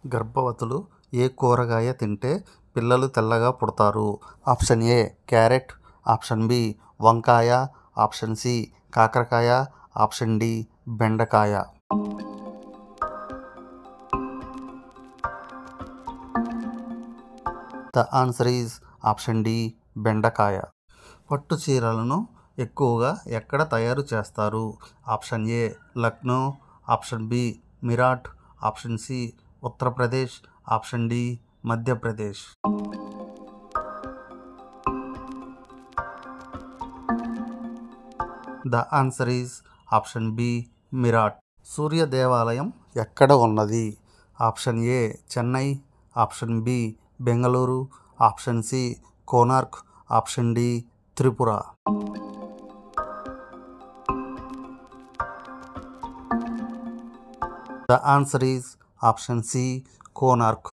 గర్భవతులు ఏ కూరగాయ తింటే పిల్లలు తెల్లగా పుడతారు? Option A carrot, option B వంకాయ, ఆప్షన్ సి కాకరకాయ, ఆప్షన్ డి బెండకాయ. The answer is option D బెండకాయ. పట్టు చీరలను ఎక్కువగా ఎక్కడ తయారు చేస్తారు? Option A Lucknow, option B Meerut, option C Uttar Pradesh, option D Madhya Pradesh. The answer is option B Meerut. Surya దేవాలయం ఎక్కడ ఉన్నది? Option A Chennai, option B Bengaluru, option C Konark, option D Tripura. The answer is option C Konark.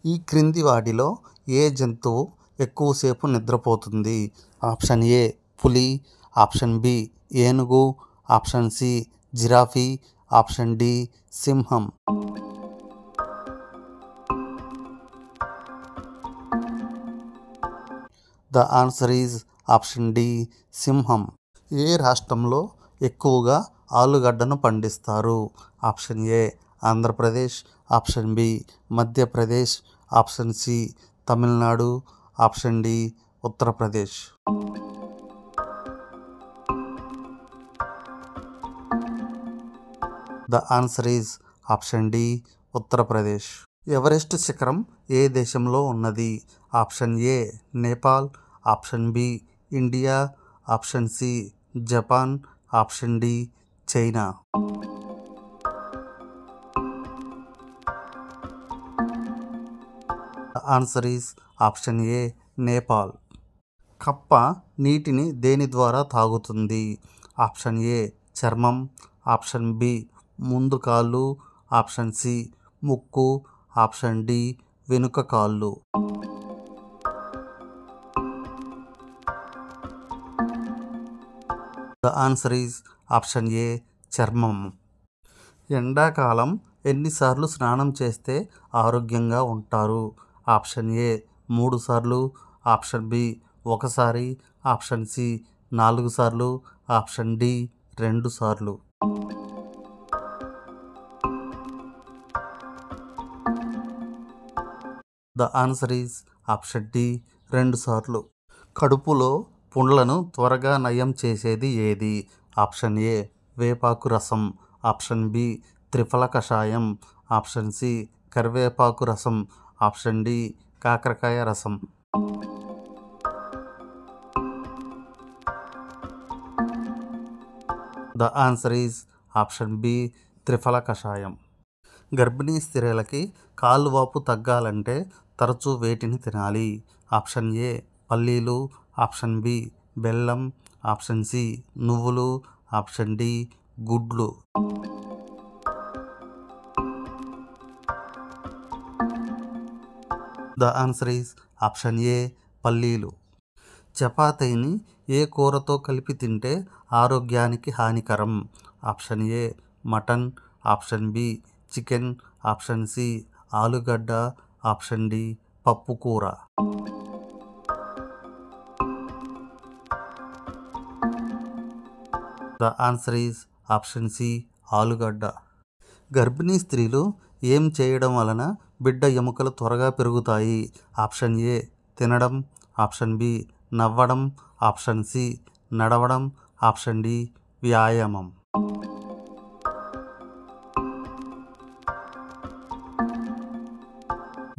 ఈ క్రింది వాటిలో ఏ జంతువు ఎక్కువసేపు నిద్రపోతుంది? ఆప్షన్ ఏ పులి, ఆప్షన్ బి ఏనుగు, option C giraffe, option D సింహం. The answer is option D సింహం. ఏ రాష్ట్రంలో ఎక్కువగా ఆలుగడ్డను పండిస్తారు? Option A Andhra Pradesh, option B Madhya Pradesh, option C Tamil Nadu, option D Uttar Pradesh. The answer is option D Uttar Pradesh. Everest శిఖరం ఏ దేశంలో ఉన్నది? Option A Nepal, option B India, option C Japan, option D China. Answer is option A Nepal. కప్ప నీటిని దేని ద్వారా తాగుతుంది? ఆప్షన్ ఏ చర్మం, ఆప్షన్ బి ముందు కాళ్ళు, ఆప్షన్ సి ముక్కు, ఆప్షన్ డి వెనుక కాళ్ళు. ద ఆన్సర్ ఈజ్ ఆప్షన్ ఏ చర్మం. ఎండాకాలం ఎన్నిసార్లు స్నానం చేస్తే ఆరోగ్యంగా ఉంటారు? ఆప్షన్ ఏ 3 సార్లు, ఆప్షన్ బి 1 సారి, ఆప్షన్ సి 4 సార్లు, ఆప్షన్ డి 2 సార్లు. The answer is option D 2 సార్లు. కడుపులో పుండ్లను త్వరగా నయం చేసేది ఏది? ఆప్షన్ ఏ వేపాకు రసం, ఆప్షన్ బి త్రిఫల కషాయం, ఆప్షన్ సి కరివేపాకు రసం, ఆప్షన్ డి కాకరకాయ రసం. The answer is option B త్రిఫల కషాయం. గర్భిణీ స్త్రీలకి కాళ్ళు వాపు తగ్గాలంటే తరచూ వేటిని తినాలి? ఆప్షన్ ఏ పల్లీలు, ఆప్షన్ బి బెల్లం, ఆప్షన్ సి నువ్వులు, ఆప్షన్ డి గుడ్లు. The answer is option A పల్లీలు. చపాతీని ఏ కూరతో కలిపి తింటే ఆరోగ్యానికి హానికరం? Option A mutton, option B chicken, option C ఆలుగడ్డ, ఆప్షన్ డి పప్పుకూర. The answer is option C ఆలుగడ్డ. గర్భిణీ స్త్రీలు ఏం చేయడం వలన బిడ్డ ఎముకలు త్వరగా పెరుగుతాయి? ఆప్షన్ ఏ తినడం, ఆప్షన్ బి నవ్వడం, ఆప్షన్ సి నడవడం, ఆప్షన్ డి వ్యాయామం.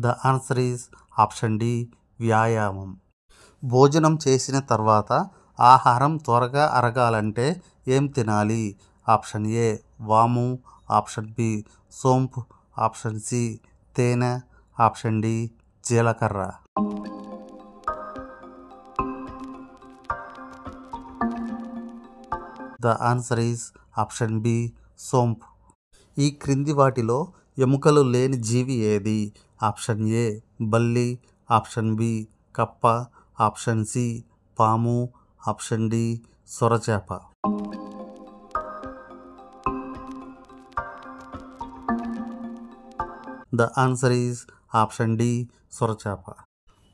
The answer is option D వ్యాయామం. భోజనం చేసిన తర్వాత ఆహారం త్వరగా అరగాలంటే ఏం తినాలి? ఆప్షన్ ఏ వాము, ఆప్షన్ బి సోంపు, ఆప్షన్ సి తేనె, ఆప్షన్ డి జీలకర్ర. The answer is option B సోంపు. ఈ క్రింది వాటిలో ఎముకలు లేని జీవి ఏది? ఆప్షన్ ఏ బల్లి, ఆప్షన్ బి కప్ప, ఆప్షన్ సి పాము, ఆప్షన్ డి సొరచేప. The answer is option D సొరచేప.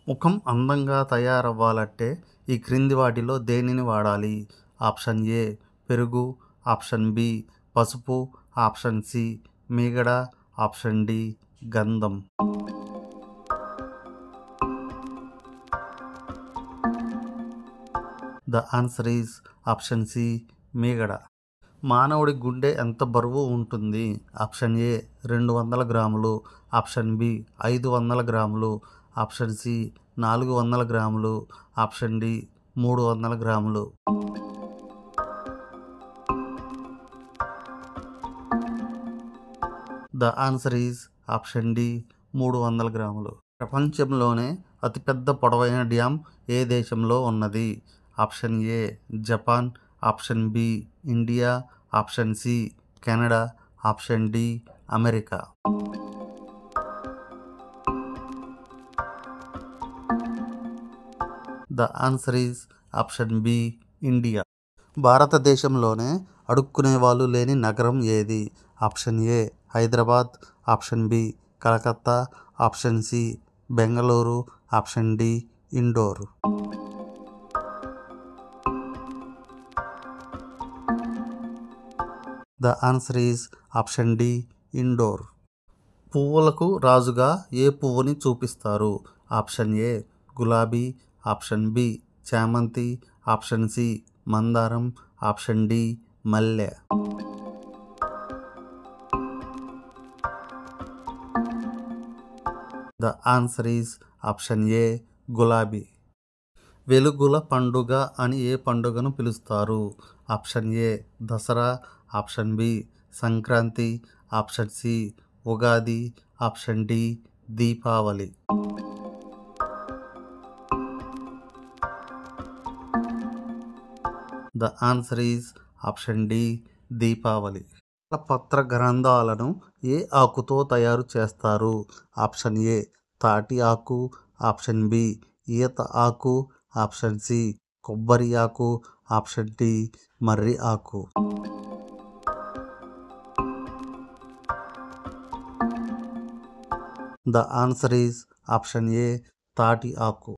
ముఖం అందంగా తయారవ్వాలంటే ఈ క్రింది వాటిలో దేనిని వాడాలి? ఆప్షన్ ఏ పెరుగు, ఆప్షన్ బి పసుపు, ఆప్షన్ సి మీగడ, ఆప్షన్ డి గంధం. The answer is option C మీగడ. మానవుడి గుండె ఎంత బరువు ఉంటుంది? ఆప్షన్ ఏ 200 గ్రాములు, ఆప్షన్ బి 500 గ్రాములు, ఆప్షన్ సి 400 గ్రాములు, ఆప్షన్ డి 300 గ్రాములు. The answer is option D 300 గ్రాములు. ప్రపంచంలోనే అతిపెద్ద పొడవైన డ్యామ్ ఏ దేశంలో ఉన్నది? Option A Japan, option B India, option C Canada, option D America. The answer is option B India. భారతదేశంలోనే అడుక్కునే వాళ్ళు లేని నగరం ఏది? Option A Hyderabad, option B Calcutta, option C Bengaluru, option D Indore. The answer is option D Indore. పువ్వులకు రాజుగా ఏ పువ్వుని చూపిస్తారు? ఆప్షన్ ఏ గులాబీ, ఆప్షన్ బి చామంతి, ఆప్షన్ సి మందారం, ఆప్షన్ డి మల్లె. The answer is option A గులాబీ. వెలుగుల పండుగ అని ఏ పండుగను పిలుస్తారు? Option A Dussehra, option B Sankranti, option C Ugadi, option D Deepavali. The answer is option D Deepavali. పత్ర గ్రంథాలను ఏ ఆకుతో తయారు చేస్తారు? ఆప్షన్ ఏ తాటి ఆకు, ఆప్షన్ బి ఈత ఆకు, ఆప్షన్ సి కొబ్బరి ఆకు, ఆప్షన్ డి మర్రి ఆకు. ద ఆన్సర్ ఈజ్ ఆప్షన్ ఏ తాటి ఆకు.